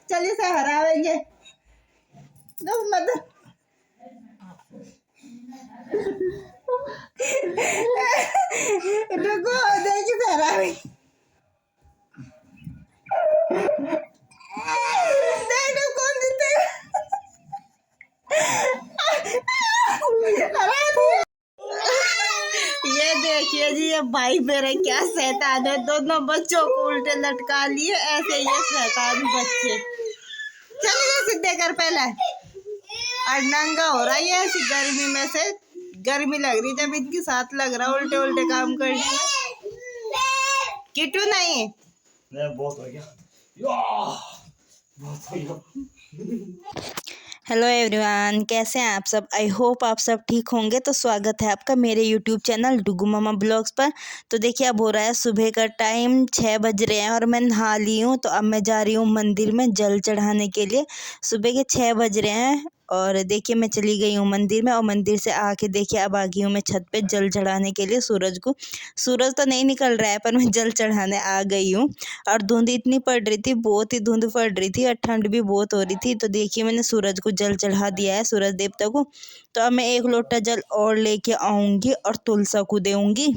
चलिए से हरावेंगे। तो मतलब रुको, देखिए से हरावेंगे। देखो कौन जीतेगा। ये देखिए जी, ये भाई मेरे क्या शैतान है, दोनों बच्चों को उल्टे लटका लिए ऐसे। ये शैतान बच्चे, चलिए सीधे कर पहले। और नंगा हो रहा है ऐसी गर्मी में से, गर्मी लग रही जब इनके साथ लग रहा उल्टे उल्टे काम करने में। किटू नहीं बहुत हो गया। हेलो एवरीवन, कैसे हैं आप सब? आई होप आप सब ठीक होंगे। तो स्वागत है आपका मेरे यूट्यूब चैनल डुगू मामा ब्लॉग्स पर। तो देखिए अब हो रहा है सुबह का टाइम, 6 बज रहे हैं और मैं नहा ली हूँ। तो अब मैं जा रही हूँ मंदिर में जल चढ़ाने के लिए। सुबह के 6 बज रहे हैं और देखिए मैं चली गई हूँ मंदिर में, और मंदिर से आके देखिए अब आ गई हूँ मैं छत पे जल चढ़ाने के लिए सूरज को। सूरज तो नहीं निकल रहा है पर मैं जल चढ़ाने आ गई हूँ। और धुंध इतनी पड़ रही थी, बहुत ही धुंध पड़ रही थी और ठंड भी बहुत हो रही थी। तो देखिए मैंने सूरज को जल चढ़ा दिया है, सूरज देवता को। तो अब मैं 1 लोटा जल और लेके आऊँगी और तुलसा को देऊँगी।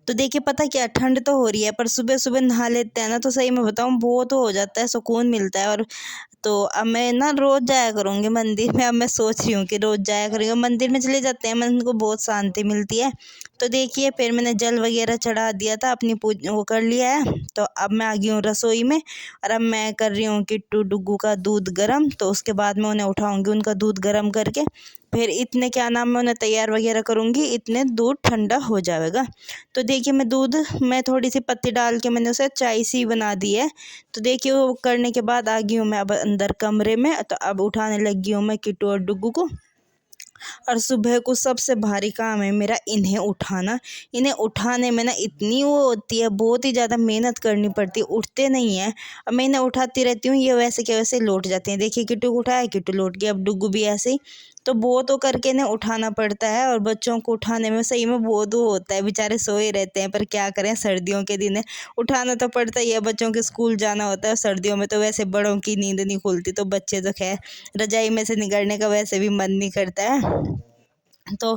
तो देखिए पता क्या, ठंड तो हो रही है पर सुबह सुबह नहा लेते हैं ना तो सही में बताऊँ बहुत हो जाता है, सुकून मिलता है। और तो अब मैं ना रोज़ जाया करूँगी मंदिर में। अब मैं सोच रही हूँ कि रोज़ जाया करूँगी, मंदिर में चले जाते हैं, मन को बहुत शांति मिलती है। तो देखिए फिर मैंने जल वगैरह चढ़ा दिया था, अपनी वो कर लिया है। तो अब मैं आ गई हूँ रसोई में और अब मैं कर रही हूँ किट्टू डुग्गू का दूध गर्म। तो उसके बाद मैं उन्हें उठाऊँगी, उनका दूध गर्म करके फिर इतने क्या नाम मैं उन्हें तैयार वगैरह करूँगी, इतने दूध ठंडा हो जाएगा। तो देखिए मैं दूध में थोड़ी सी पत्ती डाल के मैंने उसे चाय सी बना दी है। तो देखिए वो करने के बाद आ गई हूँ मैं अब अंदर कमरे में। तो अब उठाने लगी हूँ मैं किट्टू और डुग्गू को। और सुबह को सबसे भारी काम है मेरा इन्हें उठाना। इन्हें उठाने में ना इतनी वो होती है, बहुत ही ज़्यादा मेहनत करनी पड़ती है, उठते नहीं हैं। अब मैं इन्हें उठाती रहती हूँ, ये वैसे के वैसे लौट जाते हैं। देखिए किट्टू को उठाया, किट्टू लौट गया, अब डुग्गू भी ऐसे ही। तो बहुत वो करके इन्हें उठाना पड़ता है और बच्चों को उठाने में सही में बहुत वो होता है, बेचारे सोए रहते हैं पर क्या करें, सर्दियों के दिन है, उठाना तो पड़ता ही है। बच्चों के स्कूल जाना होता है, सर्दियों में तो वैसे बड़ों की नींद नहीं खुलती, तो बच्चे तो खैर रजाई में से निकलने का वैसे भी मन नहीं करता है। तो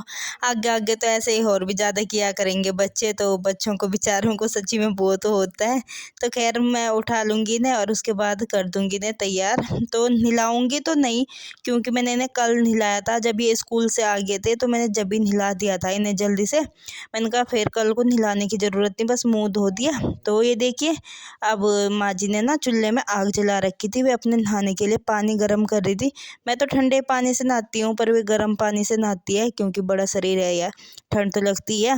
आगे आगे तो ऐसे ही और भी ज़्यादा किया करेंगे बच्चे, तो बच्चों को बेचारों को सच्ची में बहुत होता है। तो खैर मैं उठा लूँगी इन्हें और उसके बाद कर दूँगी इन्हें तैयार। तो नहलाऊँगी तो नहीं, क्योंकि मैंने इन्हें कल नहलाया था जब ये स्कूल से आ गए थे, तो मैंने जब भी नहला दिया था इन्हें जल्दी से। मैंने कहा फिर कल को नहलाने की ज़रूरत नहीं, बस मुँह धो दिया। तो ये देखिए अब माँ जी ने ना चूल्हे में आग जला रखी थी, वे अपने नहाने के लिए पानी गर्म कर रही थी। मैं तो ठंडे पानी से नहाती हूँ पर वे गर्म पानी से नहाती है, क्योंकि बड़ा शरीर है यार, ठंड तो लगती है।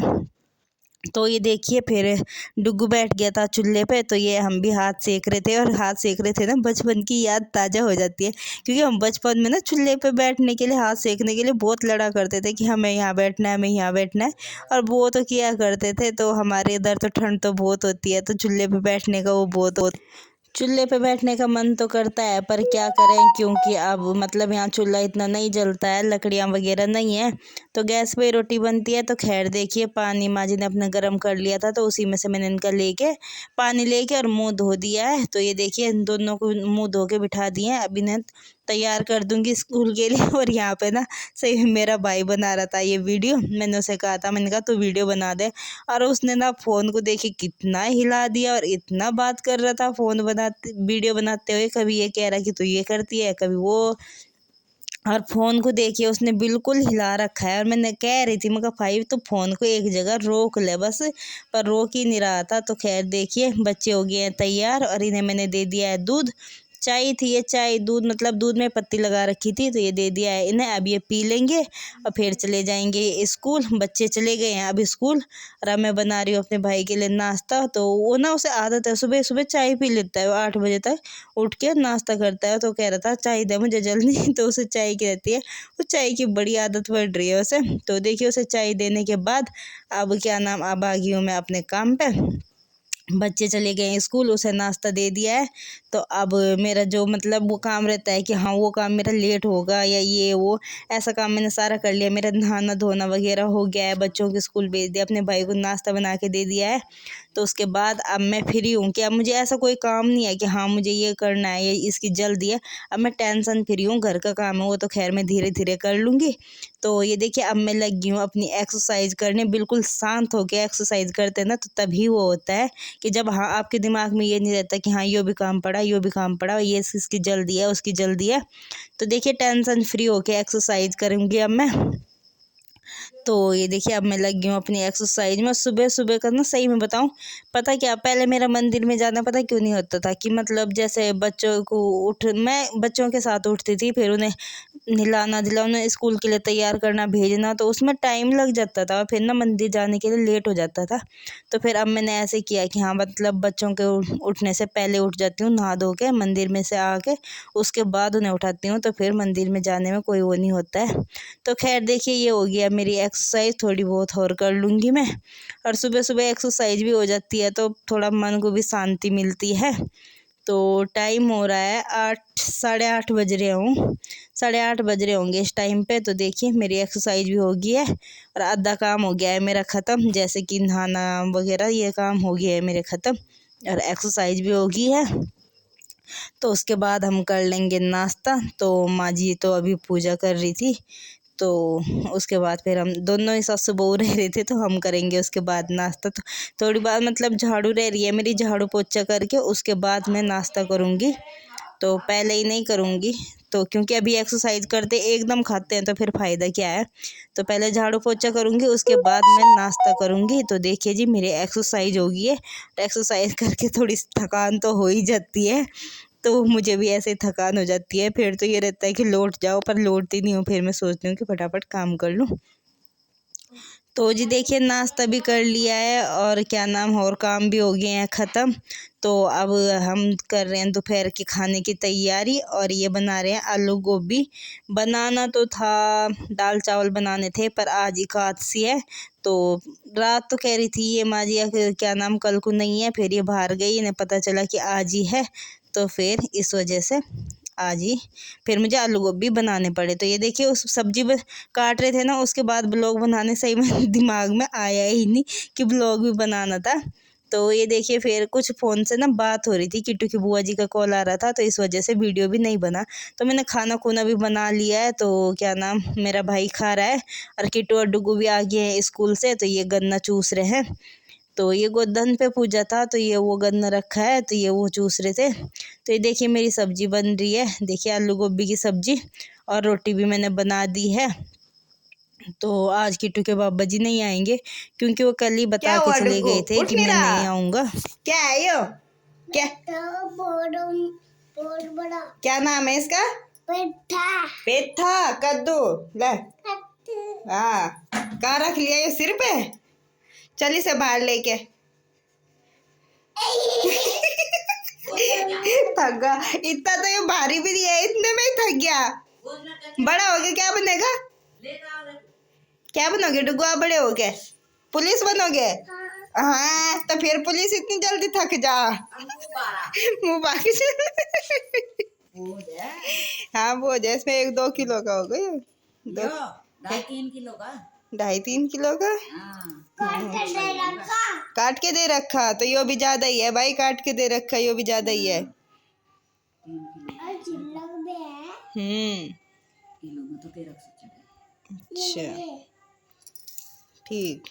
तो ये देखिए फिर डुग्गू बैठ गया था चूल्हे पे। तो ये हम भी हाथ सेक रहे थे, और हाथ सेक रहे थे ना बचपन की याद ताज़ा हो जाती है, क्योंकि हम बचपन में ना चूल्हे पे बैठने के लिए, हाथ सेकने के लिए बहुत लड़ा करते थे कि हमें यहाँ बैठना है, हमें यहाँ बैठना है, और वो तो किया करते थे। तो हमारे इधर तो ठंड तो बहुत होती है, तो चूल्हे पे बैठने का वो बहुत चूल्हे पे बैठने का मन तो करता है पर क्या करें, क्योंकि अब मतलब यहाँ चूल्हा इतना नहीं जलता है, लकड़ियाँ वगैरह नहीं है, तो गैस पे रोटी बनती है। तो खैर देखिए पानी माँ जी ने अपना गर्म कर लिया था, तो उसी में से मैंने इनका लेके पानी लेके और मुंह धो दिया है। तो ये देखिए इन दोनों को मुंह धो के बिठा दिए हैं, अब इन्हें तैयार कर दूंगी स्कूल के लिए। और यहाँ पे ना सही में मेरा भाई बना रहा था ये वीडियो, मैंने उसे कहा था, मैंने कहा तू वीडियो बना दे, और उसने ना फ़ोन को देखिए कितना हिला दिया और इतना बात कर रहा था फ़ोन बनाते वीडियो बनाते हुए, कभी ये कह रहा कि तू ये करती है, कभी वो। और फ़ोन को देखिए उसने बिल्कुल हिला रखा है। और मैंने कह रही थी, मैं कहा भाई तो फ़ोन को एक जगह रोक ले बस, पर रोक ही नहीं रहा था। तो खैर देखिए बच्चे हो गए हैं तैयार, और इन्हें मैंने दे दिया है दूध। चाय थी ये, चाय दूध मतलब दूध में पत्ती लगा रखी थी, तो ये दे दिया है इन्हें। अब ये पी लेंगे और फिर चले जाएंगे स्कूल। बच्चे चले गए हैं अब स्कूल, और अब मैं बना रही हूँ अपने भाई के लिए नाश्ता। तो वो ना उसे आदत है सुबह सुबह चाय पी लेता है, वो 8 बजे तक उठ के नाश्ता करता है। तो कह रहा था चाय दे मुझे जल्दी, तो उसे चाय की रहती है, वो चाय की बड़ी आदत पड़ रही है उसे। तो देखिए उसे चाय देने के बाद अब क्या नाम, अब आ गई हूँ मैं अपने काम पे। बच्चे चले गए हैं स्कूल, उसे नाश्ता दे दिया है। तो अब मेरा जो मतलब वो काम रहता है कि हाँ वो काम मेरा लेट होगा या ये वो, ऐसा काम मैंने सारा कर लिया। मेरा नहाना धोना वगैरह हो गया है, बच्चों के स्कूल भेज दिया, अपने भाई को नाश्ता बना के दे दिया है। तो उसके बाद अब मैं फ्री हूँ कि अब मुझे ऐसा कोई काम नहीं है कि हाँ मुझे ये करना है, ये इसकी जल्दी है। अब मैं टेंशन फ्री हूँ, घर का काम है वो तो खैर मैं धीरे धीरे कर लूँगी। तो ये देखिए अब मैं लगी हूँ अपनी एक्सरसाइज करने। बिल्कुल शांत होकर एक्सरसाइज करते हैं ना तो तभी वो होता है कि जब हाँ आपके दिमाग में ये नहीं रहता कि हाँ ये भी काम पड़ा, ये भी काम पड़ा, ये इसकी जल्दी है, उसकी जल्दी है। तो देखिए टेंशन फ्री होकर एक्सरसाइज करूँगी अब मैं। तो ये देखिए अब मैं लग गई हूँ अपनी एक्सरसाइज में। सुबह सुबह का ना सही में बताऊँ, पता क्या, पहले मेरा मंदिर में जाना पता क्यों नहीं होता था कि मतलब जैसे बच्चों को मैं बच्चों के साथ उठती थी, फिर उन्हें नहलाना धुलाना, स्कूल के लिए तैयार करना, भेजना, तो उसमें टाइम लग जाता था और फिर ना मंदिर जाने के लिए लेट हो जाता था। तो फिर अब मैंने ऐसे किया कि हाँ मतलब बच्चों के उठने से पहले उठ जाती हूँ, नहा धो के मंदिर में से आके उसके बाद उन्हें उठाती हूँ, तो फिर मंदिर में जाने में कोई वो नहीं होता है। तो खैर देखिए ये हो गया मेरी एक्सरसाइज, थोड़ी बहुत और कर लूँगी मैं। और सुबह सुबह एक्सरसाइज भी हो जाती है तो थोड़ा मन को भी शांति मिलती है। तो टाइम हो रहा है 8, 8:30 बज रहे हूँ, 8:30 बज रहे होंगे इस टाइम पे। तो देखिए मेरी एक्सरसाइज भी हो गई है और आधा काम हो गया है मेरा ख़त्म, जैसे कि नहाना वगैरह ये काम हो गया है मेरे ख़त्म और एक्सरसाइज भी हो गई है। तो उसके बाद हम कर लेंगे नाश्ता। तो माँ जी तो अभी पूजा कर रही थी, तो उसके बाद फिर हम दोनों ही सासू बहू रह रहे थे तो हम करेंगे उसके बाद नाश्ता। तो थोड़ी बार मतलब झाड़ू रह रही है मेरी, झाड़ू पोछा करके उसके बाद मैं नाश्ता करूँगी। तो पहले ही नहीं करूँगी तो क्योंकि अभी एक्सरसाइज करते एकदम खाते हैं तो फिर फ़ायदा क्या है। तो पहले झाड़ू पोछा करूँगी उसके बाद मैं नाश्ता करूँगी। तो देखिए जी मेरी एक्सरसाइज हो गई है। एक्सरसाइज करके थोड़ी थकान तो हो ही जाती है, तो मुझे भी ऐसे थकान हो जाती है। फिर तो ये रहता है कि लौट जाओ, पर लौटती नहीं हूँ, फिर मैं सोचती हूँ कि फटाफट काम कर लूँ। तो जी देखिए नाश्ता भी कर लिया है और क्या नाम और काम भी हो गए हैं ख़त्म। तो अब हम कर रहे हैं दोपहर के खाने की तैयारी और ये बना रहे हैं आलू गोभी। बनाना तो था, दाल चावल बनाने थे, पर आज एकादशी है। तो रात तो कह रही थी ये माँ जी क्या नाम कल को नहीं है, फिर ये बाहर गई, इन्हें पता चला कि आज ही है, तो फिर इस वजह से आज ही फिर मुझे आलू गोभी बनाने पड़े। तो ये देखिए उस सब्जी काट रहे थे ना, उसके बाद ब्लॉग बनाने सही में दिमाग में आया ही नहीं कि ब्लॉग भी बनाना था। तो ये देखिए फिर कुछ फ़ोन से ना बात हो रही थी, किट्टू की बुआ जी का कॉल आ रहा था, तो इस वजह से वीडियो भी नहीं बना। तो मैंने खाना खूना भी बना लिया है। तो क्या नाम मेरा भाई खा रहा है और किट्टू और डुगू भी आ गए हैं स्कूल से, तो ये गन्ना चूस रहे हैं। तो ये गोधन पे पूजा था तो ये वो गन्ना रखा है तो ये वो चूस रहे थे। तो ये देखिए मेरी सब्जी बन रही है, देखिए आलू गोभी की सब्जी, और रोटी भी मैंने बना दी है। तो आज किट्टू के बाबा जी नहीं आएंगे क्योंकि वो कल ही बता के चले गए थे कि मैं नहीं आऊँगा। क्या है यो, क्या बड़ा, क्या नाम है इसका? पेठा। पेठा कद्दू ले। हाँ कहाँ रख लिया ये, सिर पे? चल इसे बाहर लेके। थक गया, इतना तो ये भारी भी नहीं है, इतने में ही थक गया। बड़ा हो गया क्या बनेगा? क्या बनोगे डुगू आप बड़े हो गए? पुलिस बनोगे? हाँ तो फिर पुलिस इतनी जल्दी थक जा। मुँह बाकी हाँ वो जैसे 1-2 किलो का हो गया, 2.5-3 किलो का, 2.5-3 किलो का काट के दे रखा। तो यो भी ज्यादा ही है भाई, काट के दे रखा यो भी ज्यादा ही है। किलो में तो 1300। अच्छा ठीक।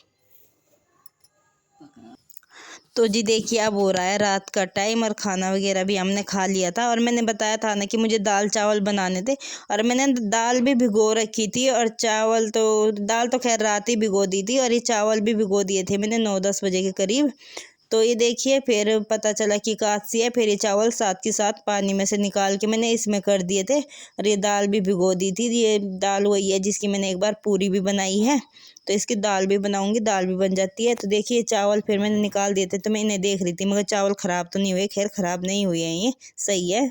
तो जी देखिए अब हो रहा है रात का टाइम और खाना वगैरह भी हमने खा लिया था, और मैंने बताया था ना कि मुझे दाल चावल बनाने थे, और मैंने दाल भी भिगो रखी थी और चावल तो दाल तो खैर रात ही भिगो दी थी और ये चावल भी भिगो दिए थे मैंने 9-10 बजे के करीब। तो ये देखिए फिर पता चला कि एकादशी है, फिर ये चावल साथ के साथ पानी में से निकाल के मैंने इसमें कर दिए थे, और ये दाल भी भिगो दी थी। ये दाल वही है जिसकी मैंने एक बार पूरी भी बनाई है, तो इसकी दाल भी बनाऊंगी, दाल भी बन जाती है। तो देखिए चावल फिर मैंने निकाल दिए थे, तो मैं इन्हें देख रही थी मगर चावल ख़राब तो नहीं हुए, खैर ख़राब नहीं हुए हैं, ये सही है।